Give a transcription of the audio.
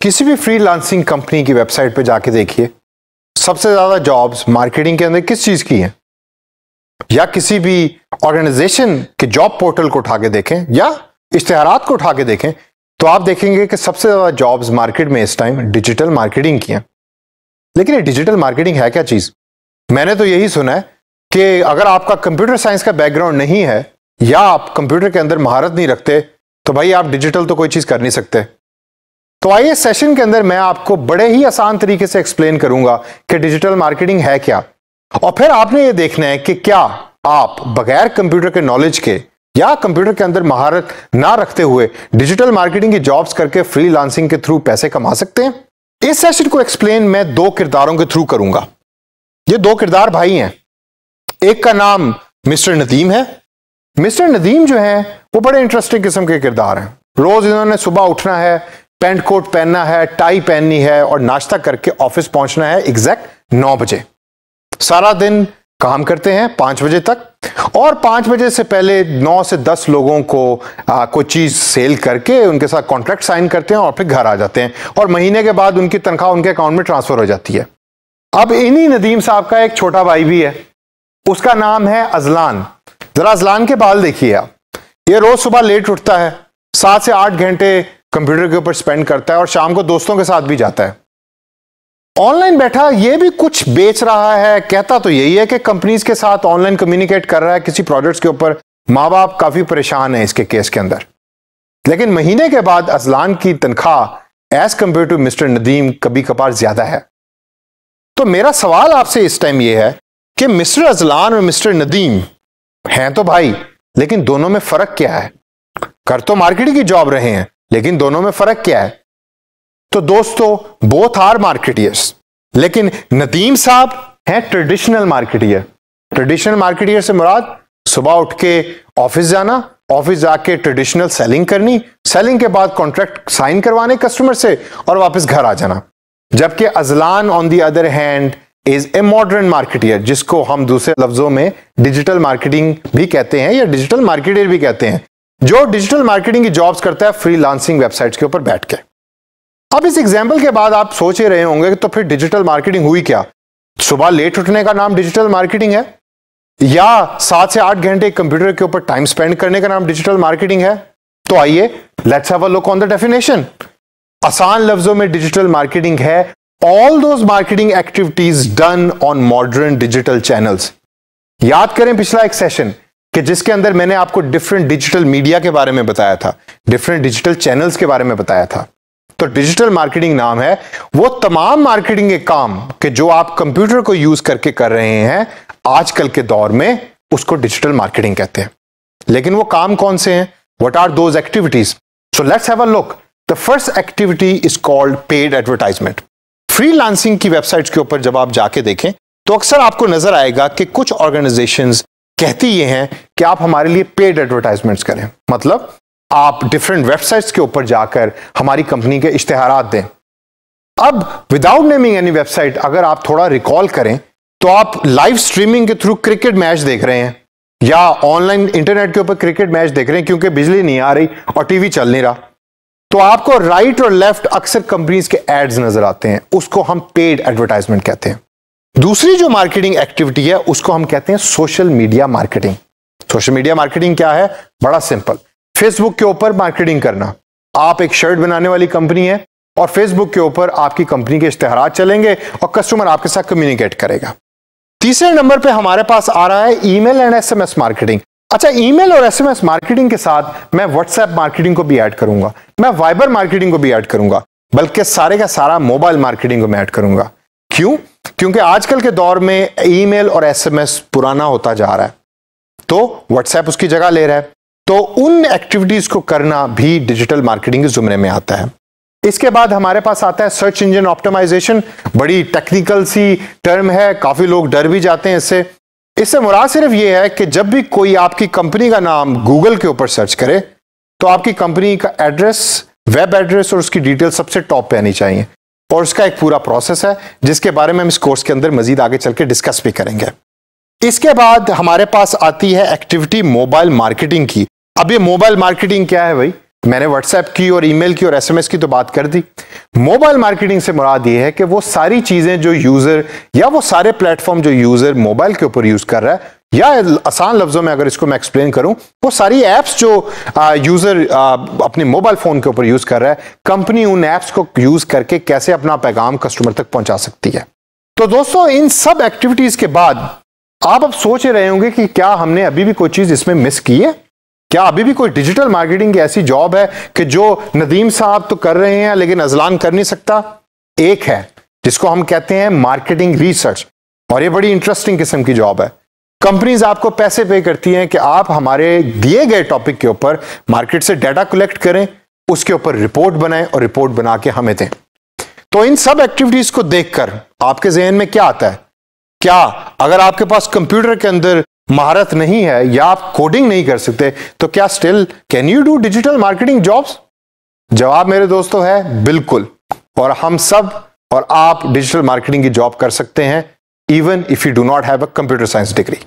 किसी भी freelancing company की वेबसाइट पे जाके देखिए, सबसे ज्यादा जॉब्स मार्केटिंग के अंदर किस चीज की हैं, या किसी भी ऑर्गेनाइजेशन के जॉब पोर्टल को उठा के देखें या इश्तिहारात को उठा के देखें तो आप देखेंगे कि सबसे ज्यादा जॉब्स मार्केट में इस टाइम डिजिटल मार्केटिंग की हैं। लेकिन ये डिजिटल मार्केटिंग है क्या चीज? मैंने तो यही सुना है कि अगर आपका कंप्यूटर साइंस का बैकग्राउंड नहीं है या आप कंप्यूटर के अंदर महारत नहीं रखते तो भाई आप डिजिटल तो कोई चीज कर नहीं सकते। तो आइए सेशन के अंदर मैं आपको बड़े ही आसान तरीके से एक्सप्लेन करूंगा कि डिजिटल मार्केटिंग है क्या, और फिर आपने ये देखना है कि क्या आप बगैर कंप्यूटर के नॉलेज के या कंप्यूटर के अंदर महारत ना रखते हुए डिजिटल मार्केटिंग की जॉब्स करके फ्रीलांसिंग के थ्रू पैसे कमा सकते हैं। इस सेशन को एक्सप्लेन मैं दो किरदारों के थ्रू करूंगा। ये दो किरदार भाई हैं, एक का नाम मिस्टर नदीम है। मिस्टर नदीम जो है वो बड़े इंटरेस्टिंग किस्म के किरदार हैं। रोज इन्होंने सुबह उठना है, पैंट कोट पहनना है, टाई पहननी है और नाश्ता करके ऑफिस पहुंचना है एग्जैक्ट 9 बजे। सारा दिन काम करते हैं 5 बजे तक, और 5 बजे से पहले 9 से 10 लोगों को कोई चीज सेल करके उनके साथ कॉन्ट्रैक्ट साइन करते हैं और फिर घर आ जाते हैं, और महीने के बाद उनकी तनख्वाह उनके अकाउंट में ट्रांसफर हो जाती है। अब इन्हीं नदीम साहब का एक छोटा भाई भी है, उसका नाम है अजलान। जरा अजलान के बाल देखिए आप। ये रोज सुबह लेट उठता है, 7 से 8 घंटे कंप्यूटर के ऊपर स्पेंड करता है और शाम को दोस्तों के साथ भी जाता है। ऑनलाइन बैठा ये भी कुछ बेच रहा है, कहता तो यही है कि कंपनीज के साथ ऑनलाइन कम्युनिकेट कर रहा है किसी प्रोडक्ट्स के ऊपर। माँ बाप काफी परेशान है इसके केस के अंदर। लेकिन महीने के बाद अजलान की तनख्वाह as compare to mister Nadeem कभी कभार ज्यादा है। तो मेरा सवाल आपसे इस टाइम यह है कि मिस्टर अजलान और मिस्टर नदीम हैं तो भाई, लेकिन दोनों में फर्क क्या है? कर तो मार्केटिंग की जॉब रहे हैं, लेकिन दोनों में फर्क क्या है? तो दोस्तों, बोथ आर मार्केटियर्स, लेकिन नदीम साहब हैं ट्रेडिशनल मार्केटियर। ट्रेडिशनल मार्केटियर से मुराद सुबह उठ के ऑफिस जाना, ऑफिस जाके ट्रेडिशनल सेलिंग करनी, सेलिंग के बाद कॉन्ट्रैक्ट साइन करवाने कस्टमर से और वापस घर आ जाना। जबकि Azlan on the other hand is a modern marketeer, जिसको हम दूसरे लफ्जों में डिजिटल मार्केटिंग भी कहते हैं या डिजिटल मार्केटियर भी कहते हैं, जो डिजिटल मार्केटिंग की जॉब्स करता है फ्रीलांसिंग वेबसाइट्स के ऊपर बैठ के। अब इस एग्जाम्पल के बाद आप सोच ही रहे होंगे कि तो फिर डिजिटल मार्केटिंग हुई क्या? सुबह लेट उठने का नाम डिजिटल मार्केटिंग है, या 7 से 8 घंटे कंप्यूटर के ऊपर टाइम स्पेंड करने का नाम डिजिटल मार्केटिंग है? तो आइए let's have a look on the definition. आसान लफ्जों में डिजिटल मार्केटिंग है all those marketing activities done on modern digital channels. याद करें पिछला एक सेशन कि जिसके अंदर मैंने आपको डिफरेंट डिजिटल मीडिया के बारे में बताया था, डिफरेंट डिजिटल चैनल्स के बारे में बताया था। तो डिजिटल मार्केटिंग नाम है वो तमाम मार्केटिंग के काम कि जो आप कंप्यूटर को यूज करके कर रहे हैं आजकल के दौर में, उसको डिजिटल मार्केटिंग कहते हैं। लेकिन वो काम कौन से हैं? What are those activities? So let's have a look. The first activity is called paid advertisement. Freelancing की वेबसाइट्स के ऊपर जब आप जाके देखें तो अक्सर आपको नजर आएगा कि कुछ ऑर्गेनाइजेशंस कहती ये हैं कि आप हमारे लिए पेड एडवर्टाइजमेंट्स करें, मतलब आप डिफरेंट वेबसाइट्स के ऊपर जाकर हमारी कंपनी के इश्तिहारात दें। अब विदाउट नेमिंग एनी वेबसाइट, अगर आप थोड़ा रिकॉल करें तो आप लाइव स्ट्रीमिंग के थ्रू क्रिकेट मैच देख रहे हैं या ऑनलाइन इंटरनेट के ऊपर क्रिकेट मैच देख रहे हैं क्योंकि बिजली नहीं आ रही और टीवी चल नहीं रहा, तो आपको राइट और लेफ्ट अक्सर कंपनीज के एड्स नजर आते हैं। उसको हम पेड एडवर्टाइजमेंट कहते हैं। दूसरी जो मार्केटिंग एक्टिविटी है उसको हम कहते हैं social media marketing. Social media marketing क्या है? बड़ा सिंपल, फेसबुक के ऊपर मार्केटिंग करना। आप एक शर्ट बनाने वाली कंपनी है और फेसबुक के ऊपर आपकी कंपनी के इश्तिहारात चलेंगे और कस्टमर आपके साथ कम्युनिकेट करेगा। तीसरे नंबर पे हमारे पास आ रहा है ईमेल एंड एसएमएस मार्केटिंग। अच्छा, ईमेल और एसएमएस मार्केटिंग के साथ मैं व्हाट्सएप मार्केटिंग को भी ऐड करूंगा, मैं वाइबर मार्केटिंग को भी ऐड करूंगा, बल्कि सारे का सारा मोबाइल मार्केटिंग को मैं ऐड करूंगा। क्यों? क्योंकि आजकल के दौर में ईमेल और एसएमएस पुराना होता जा रहा है, तो व्हाट्सएप उसकी जगह ले रहा है। तो उन एक्टिविटीज को करना भी डिजिटल मार्केटिंग के जुमरे में आता है। इसके बाद हमारे पास आता है सर्च इंजन ऑप्टिमाइजेशन। बड़ी टेक्निकल सी टर्म है, काफी लोग डर भी जाते हैं इससे। इससे मुराद सिर्फ ये है कि जब भी कोई आपकी कंपनी का नाम गूगल के ऊपर सर्च करे तो आपकी कंपनी का एड्रेस, वेब एड्रेस और उसकी डिटेल सबसे टॉप पे आनी चाहिए, और उसका एक पूरा प्रोसेस है जिसके बारे में हम इस कोर्स के अंदर मजीद आगे चल के डिस्कस भी करेंगे। इसके बाद हमारे पास आती है एक्टिविटी मोबाइल मार्केटिंग की। अब ये मोबाइल मार्केटिंग क्या है भाई? मैंने व्हाट्सएप की और ईमेल की और एसएमएस की तो बात कर दी। मोबाइल मार्केटिंग से मुराद ये है कि वो सारी चीजें जो यूजर या वो सारे प्लेटफॉर्म जो यूजर मोबाइल के ऊपर यूज कर रहा है, या आसान लफ्जों में अगर इसको मैं एक्सप्लेन करूं, वो सारी एप्स जो यूजर अपने मोबाइल फोन के ऊपर यूज कर रहा है, कंपनी उन एप्स को यूज करके कैसे अपना पैगाम कस्टमर तक पहुंचा सकती है। तो दोस्तों, इन सब एक्टिविटीज के बाद आप अब सोच रहे होंगे कि क्या हमने अभी भी कोई चीज इसमें मिस की है? क्या अभी भी कोई डिजिटल मार्केटिंग की ऐसी जॉब है कि जो नदीम साहब तो कर रहे हैं लेकिन अजलान कर नहीं सकता? एक है जिसको हम कहते हैं मार्केटिंग रिसर्च, और ये बड़ी इंटरेस्टिंग किस्म की जॉब है। कंपनीज आपको पैसे पे करती हैं कि आप हमारे दिए गए टॉपिक के ऊपर मार्केट से डाटा कलेक्ट करें, उसके ऊपर रिपोर्ट बनाएं और रिपोर्ट बना के हमें दें। तो इन सब एक्टिविटीज को देखकर आपके जहन में क्या आता है? क्या अगर आपके पास कंप्यूटर के अंदर महारत नहीं है या आप कोडिंग नहीं कर सकते, तो क्या still can you do digital marketing jobs? जवाब मेरे दोस्तों है बिल्कुल। और हम सब और आप डिजिटल मार्केटिंग की जॉब कर सकते हैं, even if you do not have a computer science degree.